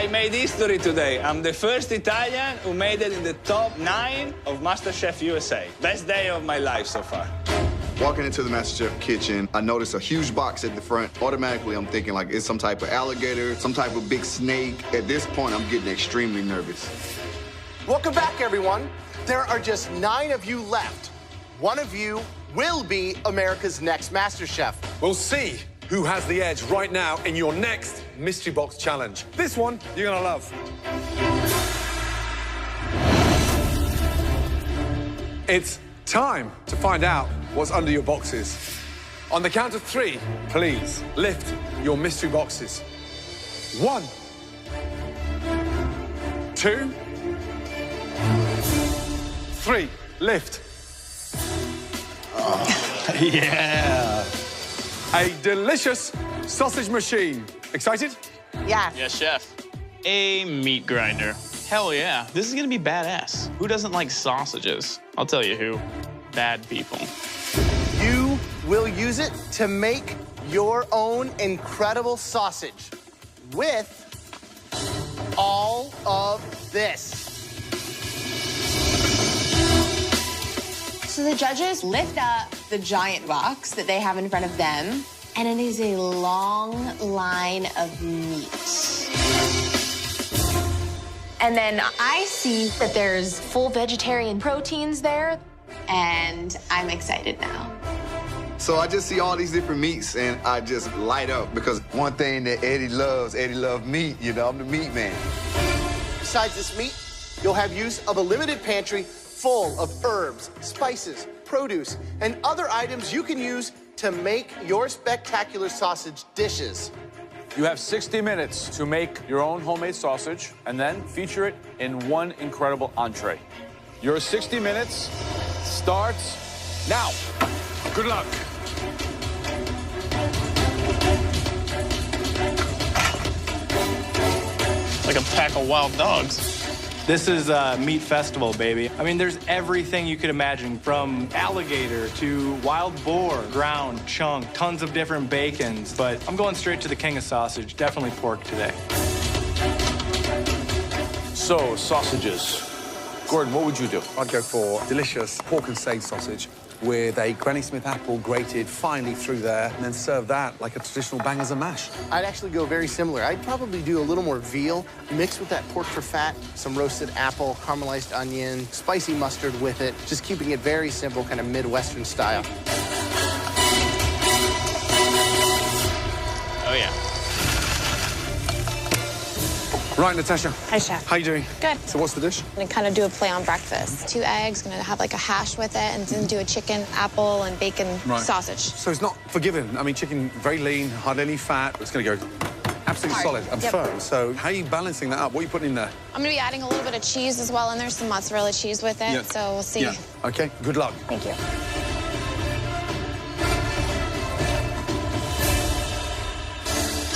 I made history today. I'm the first Italian who made it in the top 9 of MasterChef USA. Best day of my life so far. Walking into the MasterChef kitchen, I noticed a huge box at the front. Automatically, I'm thinking like it's some type of alligator, some type of big snake. At this point, I'm getting extremely nervous. Welcome back, everyone. There are just 9 of you left. One of you will be America's next MasterChef. We'll see who has the edge right now in your next Mystery Box Challenge. This one, you're gonna love. It's time to find out what's under your boxes. On the count of 3, please lift your mystery boxes. 1, 2, 3, lift. Yeah. A delicious sausage machine. Excited? Yeah. Yes, chef. A meat grinder. Hell yeah. This is gonna be badass. Who doesn't like sausages? I'll tell you who. Bad people. You will use it to make your own incredible sausage with all of this. So the judges lift up the giant box that they have in front of them, and it is a long line of meat. And then I see that there's full vegetarian proteins there, and I'm excited now. So I just see all these different meats, and I just light up because one thing that Eddie loves meat. You know, I'm the meat man. Besides this meat, you'll have use of a limited pantry full of herbs, spices, produce, and other items you can use to make your spectacular sausage dishes. You have 60 minutes to make your own homemade sausage and then feature it in one incredible entree. Your 60 minutes starts now. Good luck. Like a pack of wild dogs. This is a meat festival, baby. I mean, there's everything you could imagine, from alligator to wild boar, ground, chunk, tons of different bacons. But I'm going straight to the king of sausage, definitely pork today. So, sausages. Gordon, what would you do? I'd go for delicious pork and sage sausage with a Granny Smith apple grated finely through there, and then serve that like a traditional bangers and mash. I'd actually go very similar. I'd probably do a little more veal, mixed with that pork for fat, some roasted apple, caramelized onion, spicy mustard with it, just keeping it very simple, kind of Midwestern style. Oh, yeah. Right, Natasha. Hi, Chef. How you doing? Good. So what's the dish? I'm gonna kind of do a play on breakfast. 2 eggs, gonna have like a hash with it, and then do a chicken, apple, and bacon sausage. So it's not forgiving. I mean, chicken, very lean, hardly any fat. It's gonna go absolutely solid and firm. So how are you balancing that up? What are you putting in there? I'm gonna be adding a little bit of cheese as well, and there's some mozzarella cheese with it, so we'll see. Yeah. Okay, good luck. Thank you.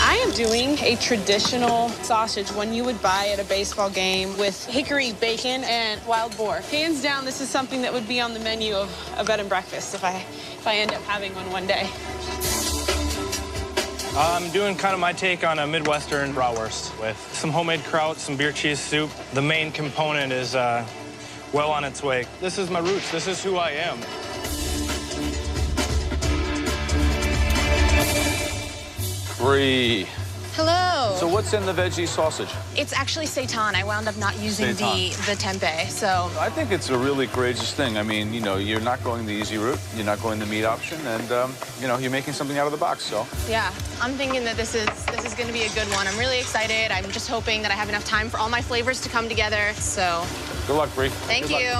I am doing a traditional sausage, one you would buy at a baseball game, with hickory bacon and wild boar. Hands down, this is something that would be on the menu of a bed and breakfast if I end up having one day. I'm doing kind of my take on a Midwestern bratwurst with some homemade kraut, some beer cheese soup. The main component is well on its way. This is my roots. This is who I am. Free. Hello. So what's in the veggie sausage? It's actually seitan. I wound up not using the tempeh, so. I think it's a really courageous thing. I mean, you know, you're not going the easy route. You're not going the meat option, and you know, you're making something out of the box. So. Yeah, I'm thinking that this is going to be a good one. I'm really excited. I'm just hoping that I have enough time for all my flavors to come together. So. Good luck, Bree. Thank you.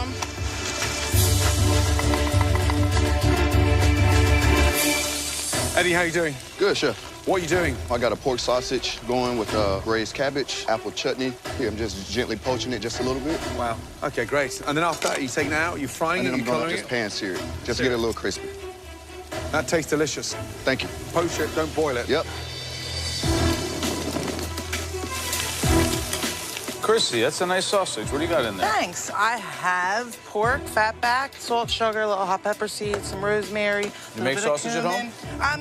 Eddie, how you doing? Good, chef. What are you doing? I got a pork sausage going with braised cabbage, apple chutney. Here, I'm just gently poaching it just a little bit. Wow. Okay, great. And then after that, you taking it out, you're frying And it, then I'm you're going to colouring just it. pan sear it, just to get it a little crispy. That tastes delicious. Thank you. Poach it, don't boil it. Yep. Chrissy, that's a nice sausage. What do you got in there? Thanks. I have pork, fat back, salt, sugar, a little hot pepper seeds, some rosemary. You make sausage at home?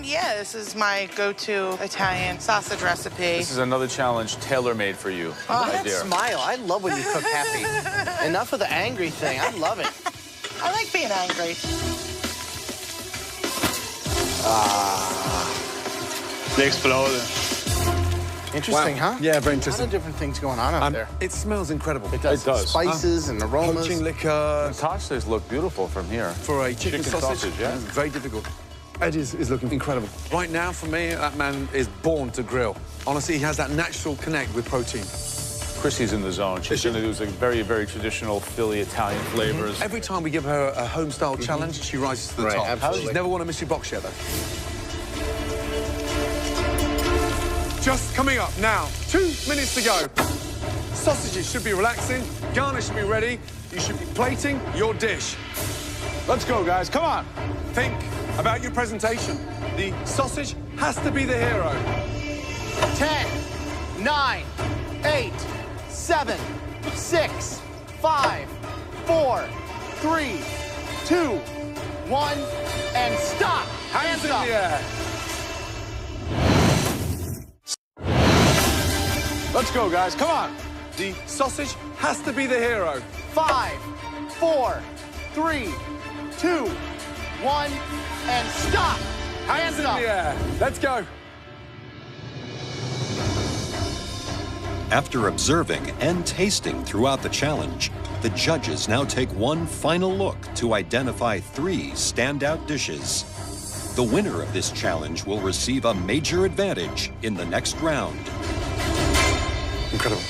Yeah, this is my go-to Italian sausage recipe. This is another challenge tailor-made for you, Oh, my that dear. smile. I love when you cook happy. Enough of the angry thing. I love it. I like being angry. They explode. Interesting, Wow. huh? Yeah, very A lot interesting. of different things going on up there. It smells incredible. It does. It does. Spices and aromas. Poaching liquor. The tostas look beautiful from here. For a chicken sausage, yeah. Very difficult. Ed is looking incredible. Right now, for me, that man is born to grill. Honestly, he has that natural connect with protein. Chrissy's in the zone. She's going to do some very, very traditional Philly Italian flavors. Every time we give her a home-style challenge, she rises to the Right, top. absolutely. She's never won a mystery box yet, though. Just coming up now, 2 minutes to go. Sausages should be relaxing, garnish should be ready, you should be plating your dish. Let's go, guys. Come on. Think about your presentation. The sausage has to be the hero. 10, 9, 8, 7, 6, 5, 4, 3, 2, 1, and stop. Hands in the air. Let's go, guys. Come on. The sausage has to be the hero. 5, 4, 3, 2, 1, and stop. Hands in the air. Let's go. After observing and tasting throughout the challenge, the judges now take one final look to identify 3 standout dishes. The winner of this challenge will receive a major advantage in the next round. Incredible.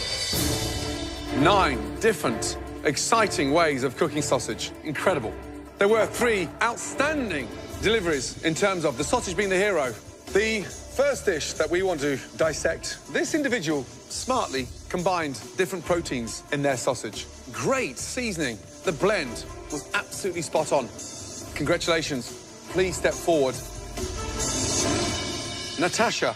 9 different, exciting ways of cooking sausage. Incredible. There were 3 outstanding deliveries in terms of the sausage being the hero. The first dish that we want to dissect, this individual smartly combined different proteins in their sausage. Great seasoning. The blend was absolutely spot on. Congratulations. Please step forward. Natasha.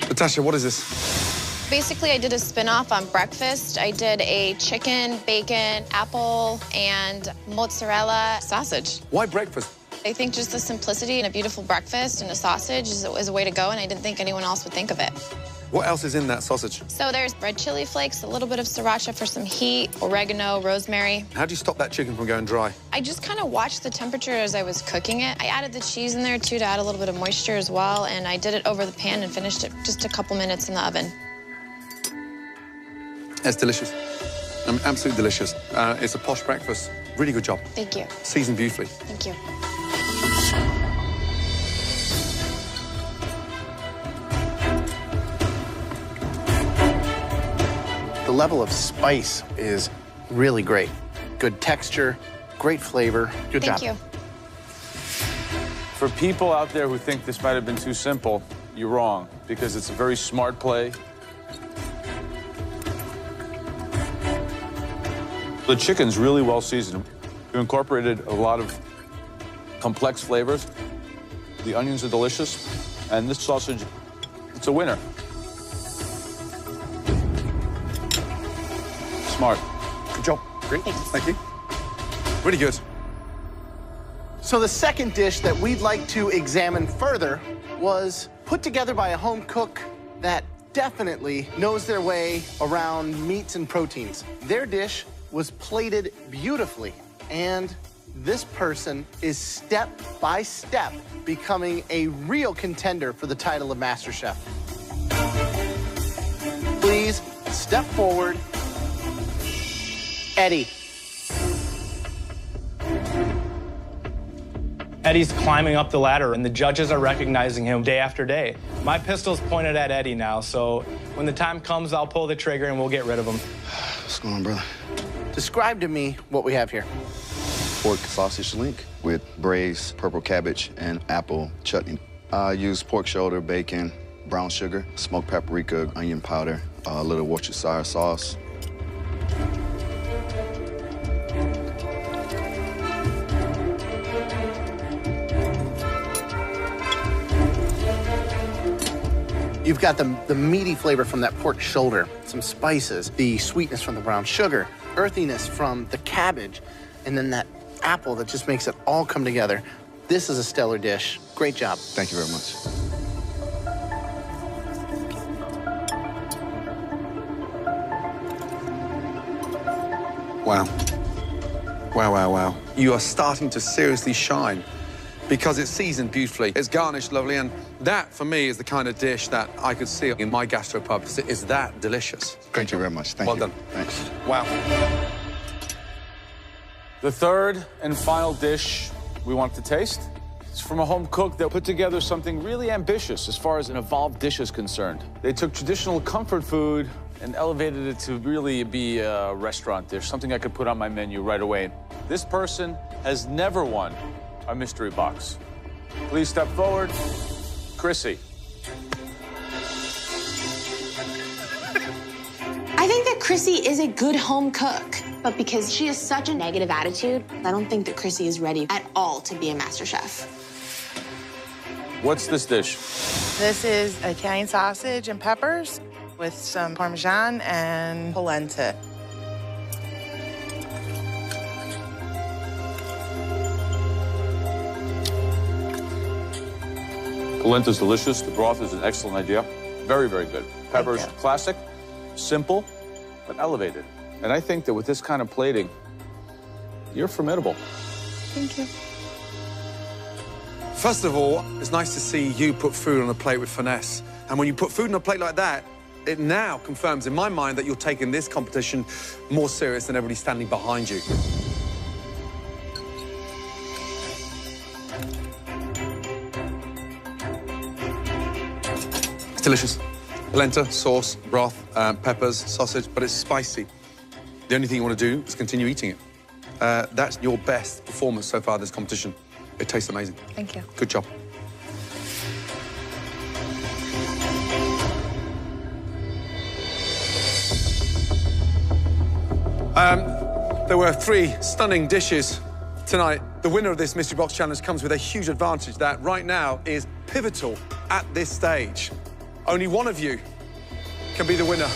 Natasha, what is this? Basically, I did a spin-off on breakfast. I did a chicken, bacon, apple, and mozzarella sausage. Why breakfast? I think just the simplicity and a beautiful breakfast and a sausage is a way to go, and I didn't think anyone else would think of it. What else is in that sausage? So there's red chili flakes, a little bit of sriracha for some heat, oregano, rosemary. How do you stop that chicken from going dry? I just kind of watched the temperature as I was cooking it. I added the cheese in there, too, to add a little bit of moisture as well, and I did it over the pan and finished it just a couple minutes in the oven. It's delicious. Absolutely delicious. It's a posh breakfast. Really good job. Thank you. Seasoned beautifully. Thank you. The level of spice is really great. Good texture, great flavor. Good job. Thank you. For people out there who think this might have been too simple, you're wrong, because it's a very smart play. The chicken's really well seasoned. You incorporated a lot of complex flavors. The onions are delicious, and this sausage, it's a winner. Smart. Good job. Great. Thank you. Really good. So the second dish that we'd like to examine further was put together by a home cook that definitely knows their way around meats and proteins. Their dish was plated beautifully, and this person is step by step becoming a real contender for the title of MasterChef. Please step forward. Eddie. Eddie's climbing up the ladder, and the judges are recognizing him day after day. My pistol's pointed at Eddie now, so when the time comes, I'll pull the trigger and we'll get rid of him. What's going on, brother? Describe to me what we have here. Pork sausage link with braised purple cabbage and apple chutney. I use pork shoulder, bacon, brown sugar, smoked paprika, onion powder, a little Worcestershire sauce. You've got the meaty flavor from that pork shoulder, some spices, the sweetness from the brown sugar, earthiness from the cabbage, and then that apple that just makes it all come together. This is a stellar dish. Great job. Thank you very much. Wow. Wow, wow, wow. You are starting to seriously shine because it's seasoned beautifully. It's garnished lovely, and that, for me, is the kind of dish that I could see in my gastropub. It's that delicious. Thank you very much. Thank you. Well done. Thanks. Wow. The third and final dish we want to taste is from a home cook that put together something really ambitious as far as an evolved dish is concerned. They took traditional comfort food and elevated it to really be a restaurant dish, something I could put on my menu right away. This person has never won a mystery box. Please step forward. Chrissy. I think that Chrissy is a good home cook, but because she has such a negative attitude, I don't think that Chrissy is ready at all to be a MasterChef. What's this dish? This is Italian sausage and peppers with some Parmesan and polenta. Polenta's delicious. The broth is an excellent idea. Very, very good. Peppers, classic, simple, but elevated. And I think that with this kind of plating, you're formidable. Thank you. First of all, it's nice to see you put food on a plate with finesse. And when you put food on a plate like that, it now confirms in my mind that you're taking this competition more serious than everybody standing behind you. It's delicious. Polenta, sauce, broth, peppers, sausage, but it's spicy. The only thing you want to do is continue eating it. That's your best performance so far this competition. It tastes amazing. Thank you. Good job. There were 3 stunning dishes tonight. The winner of this Mystery Box Challenge comes with a huge advantage that right now is pivotal at this stage. Only one of you can be the winner.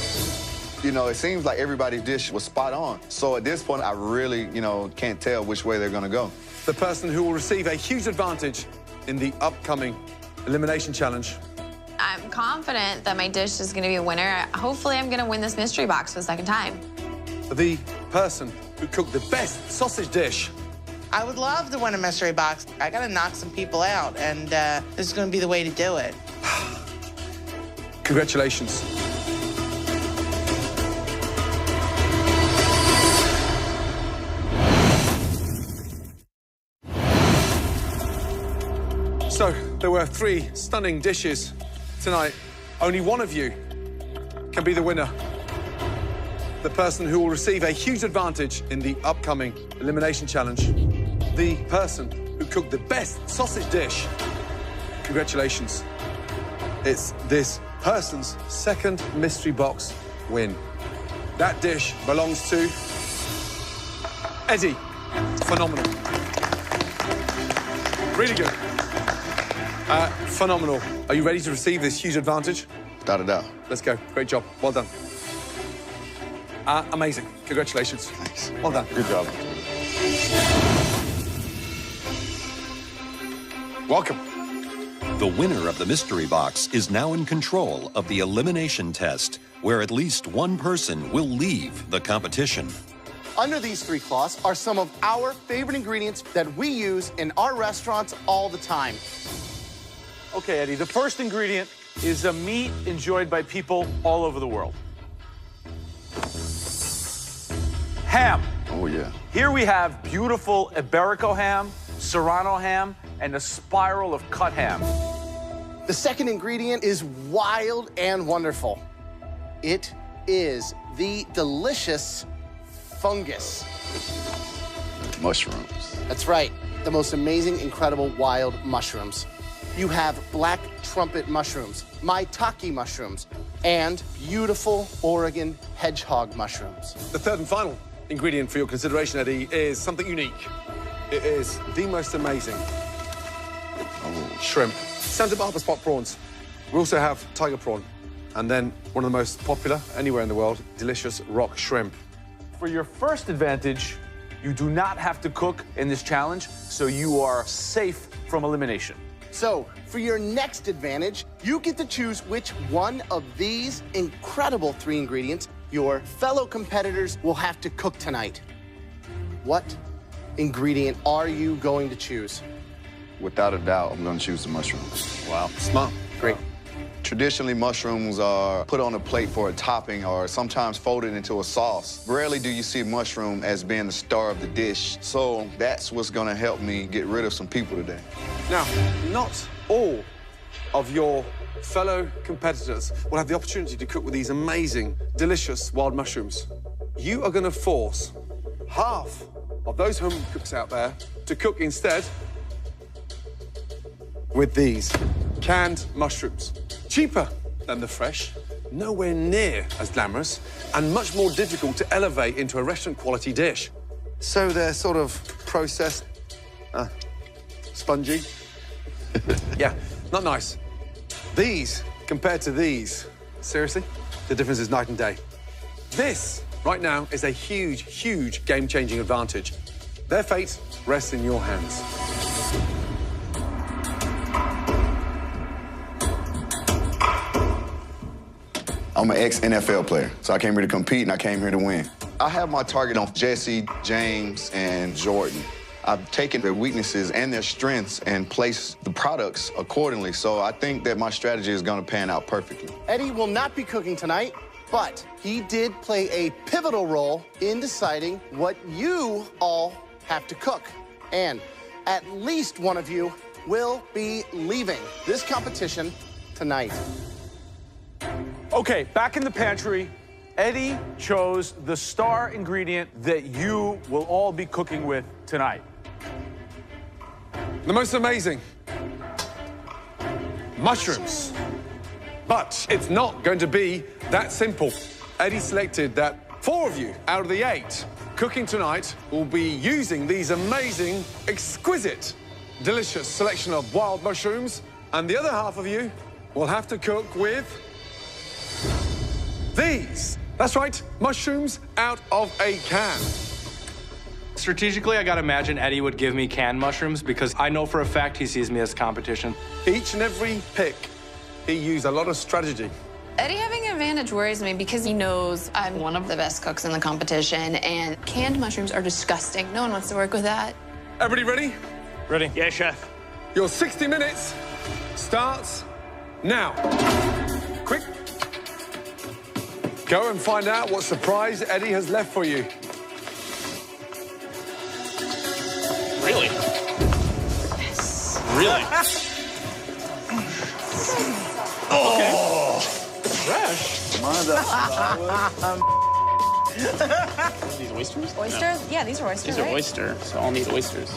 You know, it seems like everybody's dish was spot on. So at this point, I really, can't tell which way they're gonna go. The person who will receive a huge advantage in the upcoming Elimination Challenge. I'm confident that my dish is going to be a winner. Hopefully, I'm going to win this mystery box for the second time. The person who cooked the best sausage dish. I would love to win a mystery box. I gotta knock some people out, and this is gonna be the way to do it. Congratulations. So, there were 3 stunning dishes tonight. Only one of you can be the winner. The person who will receive a huge advantage in the upcoming Elimination Challenge. The person who cooked the best sausage dish. Congratulations. It's this person's second mystery box win. That dish belongs to Eddie. Phenomenal. Really good. Phenomenal. Are you ready to receive this huge advantage? Without a doubt. Let's go. Great job. Well done. Amazing. Congratulations. Thanks. Well done. Good job. Welcome. The winner of the mystery box is now in control of the elimination test, where at least one person will leave the competition. Under these 3 cloths are some of our favorite ingredients that we use in our restaurants all the time. Okay, Eddie, the first ingredient is a meat enjoyed by people all over the world. Ham. Oh, yeah. Here we have beautiful Iberico ham, Serrano ham, and a spiral of cut ham. The second ingredient is wild and wonderful. It is the delicious fungus. Mushrooms. That's right, the most amazing, incredible, wild mushrooms. You have black trumpet mushrooms, maitake mushrooms, and beautiful Oregon hedgehog mushrooms. The third and final ingredient for your consideration, Eddie, is something unique. It is the most amazing shrimp. Santa Barbara spot prawns. We also have tiger prawn, and then one of the most popular anywhere in the world, delicious rock shrimp. For your first advantage, you do not have to cook in this challenge, so you are safe from elimination. So, for your next advantage, you get to choose which one of these incredible 3 ingredients your fellow competitors will have to cook tonight. What ingredient are you going to choose? Without a doubt, I'm going to choose the mushrooms. Wow, smart. Great. Traditionally, mushrooms are put on a plate for a topping or sometimes folded into a sauce. Rarely do you see mushroom as being the star of the dish, so that's what's going to help me get rid of some people today. Now, not all of your fellow competitors will have the opportunity to cook with these amazing, delicious wild mushrooms. You are going to force half of those home cooks out there to cook instead with these canned mushrooms. Cheaper than the fresh, nowhere near as glamorous, and much more difficult to elevate into a restaurant-quality dish. So they're sort of processed, spongy. Yeah, not nice. These, compared to these, seriously, the difference is night and day. This, right now, is a huge, huge game-changing advantage. Their fate rests in your hands. I'm an ex-NFL player, so I came here to compete and I came here to win. I have my target on Jesse, James, and Jordan. I've taken their weaknesses and their strengths and placed the products accordingly, so I think that my strategy is going to pan out perfectly. Eddie will not be cooking tonight, but he did play a pivotal role in deciding what you all have to cook. And at least one of you will be leaving this competition tonight. Okay, back in the pantry, Eddie chose the star ingredient that you will all be cooking with tonight. The most amazing mushrooms. But it's not going to be that simple. Eddie selected that 4 of you out of the 8 cooking tonight will be using these amazing, exquisite, delicious selection of wild mushrooms, and the other half of you will have to cook with these. That's right, mushrooms out of a can. Strategically, I gotta imagine Eddie would give me canned mushrooms because I know for a fact he sees me as competition. Each and every pick, he used a lot of strategy. Eddie having an advantage worries me because he knows I'm one of the best cooks in the competition, and canned mushrooms are disgusting. No one wants to work with that. Everybody ready? Ready? Yeah, chef. Your 60 minutes starts now. Quick. Go and find out what surprise Eddie has left for you. Really? Yes. Really? Oh. Fresh. These oysters? Oysters? No. Yeah, these are oysters, These are right? oysters, so I'll need oysters.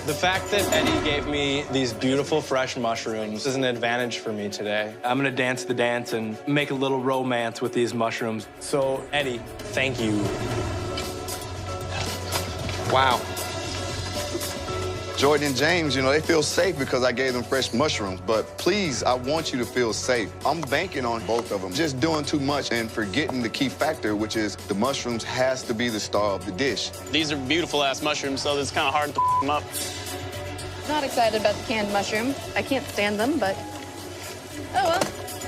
The fact that Eddie gave me these beautiful fresh mushrooms is an advantage for me today. I'm gonna dance the dance and make a little romance with these mushrooms. So, Eddie, thank you. Wow. Jordan and James, you know, they feel safe because I gave them fresh mushrooms, but please, I want you to feel safe. I'm banking on both of them. Just doing too much and forgetting the key factor, which is the mushrooms has to be the star of the dish. These are beautiful-ass mushrooms, so it's kind of hard to them up. Not excited about the canned mushroom. I can't stand them, but oh well.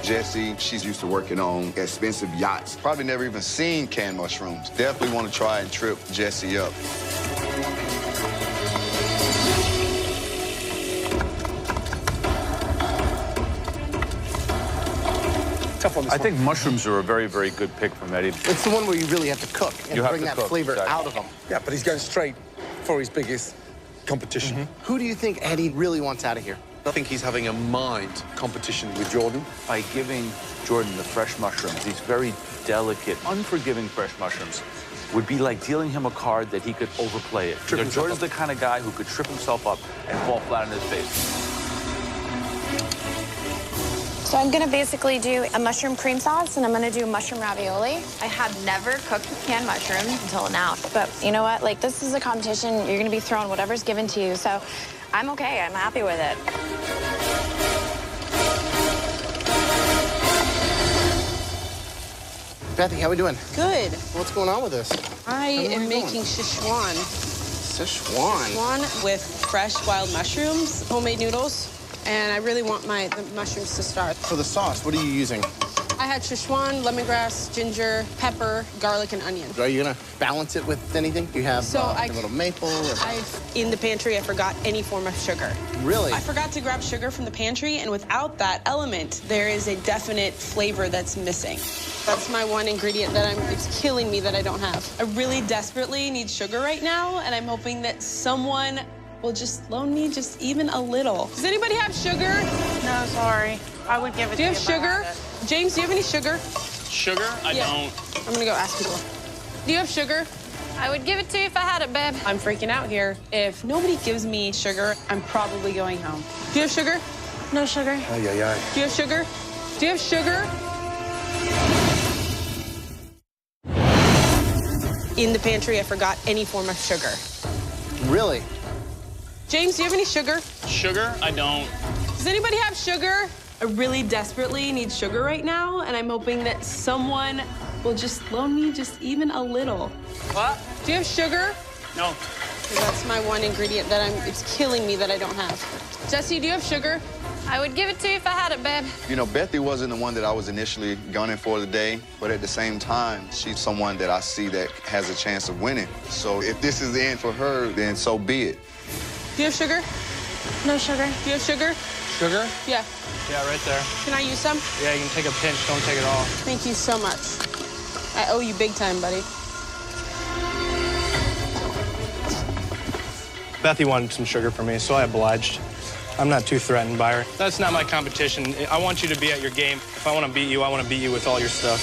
Jessie, she's used to working on expensive yachts. Probably never even seen canned mushrooms. Definitely want to try and trip Jessie up. I think mushrooms are a very, very good pick from Eddie. It's the one where you really have to cook and bring that flavor out of them. Yeah, but he's going straight for his biggest competition. Who do you think Eddie really wants out of here? I think he's having a mind competition with Jordan. By giving Jordan the fresh mushrooms, these very delicate, unforgiving fresh mushrooms, would be like dealing him a card that he could overplay it. Jordan's the kind of guy who could trip himself up and fall flat on his face. So I'm gonna basically do a mushroom cream sauce, and I'm gonna do mushroom ravioli. I have never cooked with canned mushrooms until now, but you know what? Like, this is a competition. You're gonna be thrown whatever's given to you, so I'm okay. I'm happy with it. Bethy, how we doing? Good. What's going on with this? I am making Szechuan. Szechuan? With fresh wild mushrooms, homemade noodles, and I really want the mushrooms to start. For the sauce, what are you using? I had Szechuan, lemongrass, ginger, pepper, garlic, and onion. Are you gonna balance it with anything? You have a little maple? Or... In the pantry, I forgot any form of sugar. Really? I forgot to grab sugar from the pantry, and without that element, there is a definite flavor that's missing. That's my one ingredient that it's killing me that I don't have. I really desperately need sugar right now, and I'm hoping that someone will just loan me just even a little. Does anybody have sugar? No, sorry. I would give it to you. Do you have sugar? James, do you have any sugar? Sugar? I don't. I'm gonna go ask people. Do you have sugar? I would give it to you if I had it, babe. I'm freaking out here. If nobody gives me sugar, I'm probably going home. Do you have sugar? No sugar. Ay, ay, ay. Do you have sugar? Do you have sugar? In the pantry, I forgot any form of sugar. Really? James, do you have any sugar? Sugar? I don't. Does anybody have sugar? I really desperately need sugar right now, and I'm hoping that someone will just loan me just even a little. What? Do you have sugar? No. That's my one ingredient that it's killing me that I don't have. Jesse, do you have sugar? I would give it to you if I had it, babe. You know, Bethy wasn't the one that I was initially gunning for today, but at the same time, she's someone that I see that has a chance of winning. So if this is the end for her, then so be it. Do you have sugar? No sugar. Do you have sugar? Sugar? Yeah. Yeah, right there. Can I use some? Yeah, you can take a pinch. Don't take it all. Thank you so much. I owe you big time, buddy. Bethy wanted some sugar for me, so I obliged. I'm not too threatened by her. That's not my competition. I want you to be at your game. If I want to beat you, I want to beat you with all your stuff.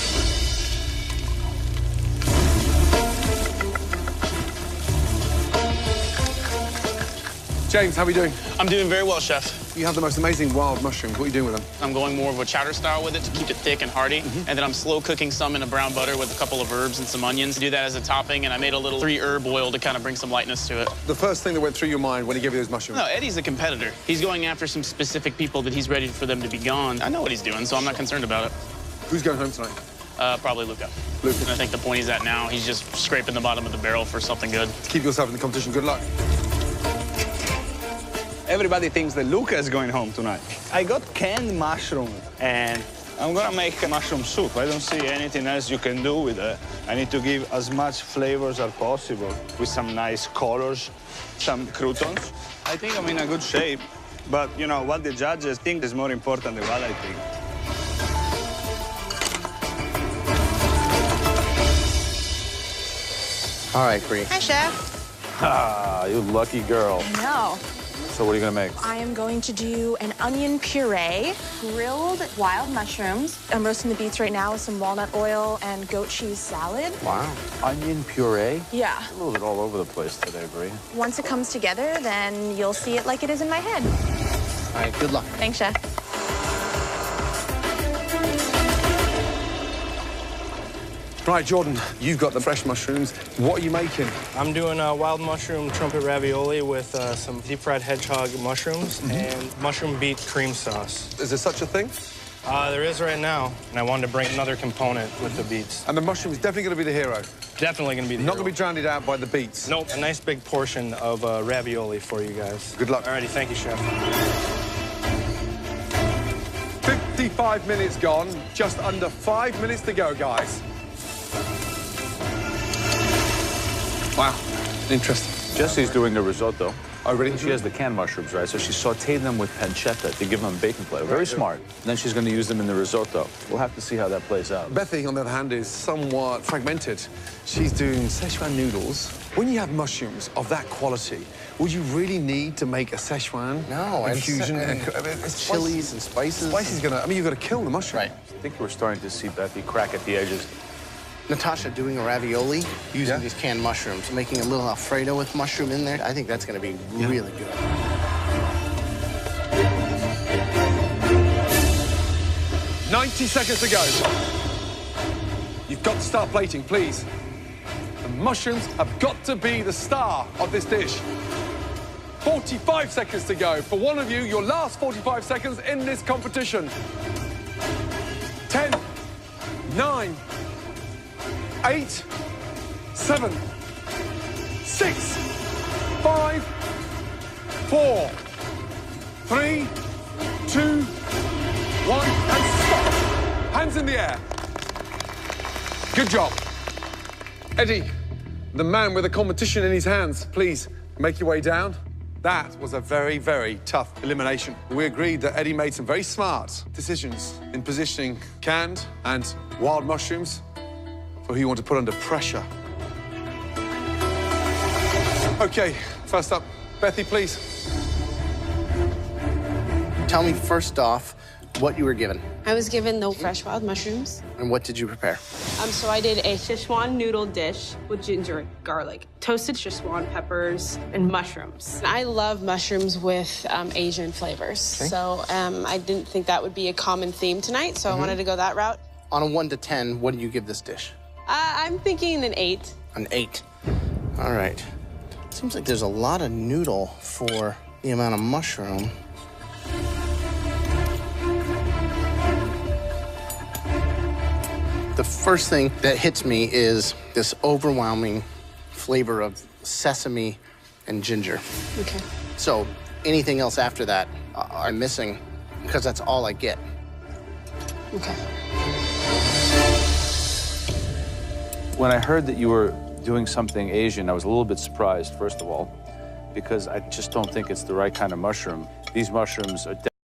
James, how are we doing? I'm doing very well, Chef. You have the most amazing wild mushrooms. What are you doing with them? I'm going more of a chowder style with it to keep it thick and hearty. And then I'm slow cooking some in a brown butter with a couple of herbs and some onions. Do that as a topping, and I made a little 3-herb oil to kind of bring some lightness to it. The first thing that went through your mind when he gave you those mushrooms? No, Eddie's a competitor. He's going after some specific people that he's ready for them to be gone. I know what he's doing, so I'm not concerned about it. Who's going home tonight? Probably Luca. Luca. And I think the point he's at now, he's just scraping the bottom of the barrel for something good. Keep yourself in the competition. Good luck. Everybody thinks that Luca is going home tonight. I got canned mushrooms, and I'm gonna make a mushroom soup. I don't see anything else you can do with it. I need to give as much flavors as possible with some nice colors, some croutons. I think I'm in a good shape, but you know, what the judges think is more important than what I think. All right, Bree. Hi, Chef. Ah, you lucky girl. No. So what are you gonna make? I am going to do an onion puree, grilled wild mushrooms. I'm roasting the beets right now with some walnut oil and goat cheese salad. Wow. Onion puree? Yeah. A little bit all over the place today, Bree. Once it comes together, then you'll see it like it is in my head. All right, good luck. Thanks, Chef. Right, Jordan, you've got the fresh mushrooms. What are you making? I'm doing wild mushroom trumpet ravioli with some deep-fried hedgehog mushrooms and mushroom beet cream sauce. Is there such a thing? There is right now, and I wanted to bring another component with the beets. And the mushroom is definitely going to be the hero. Definitely going to be the Not hero. going to be drowned out by the beets. Nope, a nice big portion of ravioli for you guys. Good luck. Alrighty, thank you, Chef. 55 minutes gone, just under 5 minutes to go, guys. Wow, interesting. Jesse's doing a risotto. Oh, really? She has the canned mushrooms, right? So she sauteed them with pancetta to give them a bacon flavor. Very smart. And then she's going to use them in the risotto. We'll have to see how that plays out. Bethy, on the other hand, is somewhat fragmented. She's doing Szechuan noodles. When you have mushrooms of that quality, would you really need to make a Szechuan infusion? It's chilies and spices. Spices gonna, I mean, you've got to kill the mushroom. Right. I think we're starting to see Bethy crack at the edges. Natasha doing a ravioli using these canned mushrooms, making a little Alfredo with mushroom in there. I think that's going to be really good. "90 seconds to go. You've got to start plating, please. The mushrooms have got to be the star of this dish. 45 seconds to go. For one of you, your last 45 seconds in this competition. 10, 9, 8, 7, 6, 5, 4, 3, 2, 1, and stop. Hands in the air. Good job. Eddie, the man with the competition in his hands, please make your way down. That was a very, very tough elimination. We agreed that Eddie made some very smart decisions in positioning canned and wild mushrooms for who you want to put under pressure. Okay, first up, Bethy, please. Tell me first off what you were given. I was given the fresh wild mushrooms. And what did you prepare? So I did a Szechuan noodle dish with ginger and garlic, toasted Szechuan peppers, and mushrooms. I love mushrooms with Asian flavors. Okay. So I didn't think that would be a common theme tonight, so I wanted to go that route. On a 1 to 10, what do you give this dish? I'm thinking an 8. An 8. All right. Seems like there's a lot of noodle for the amount of mushroom. The first thing that hits me is this overwhelming flavor of sesame and ginger. Okay. So anything else after that, I'm missing because that's all I get. Okay. When I heard that you were doing something Asian, I was a little bit surprised, first of all, because I just don't think it's the right kind of mushroom. These mushrooms are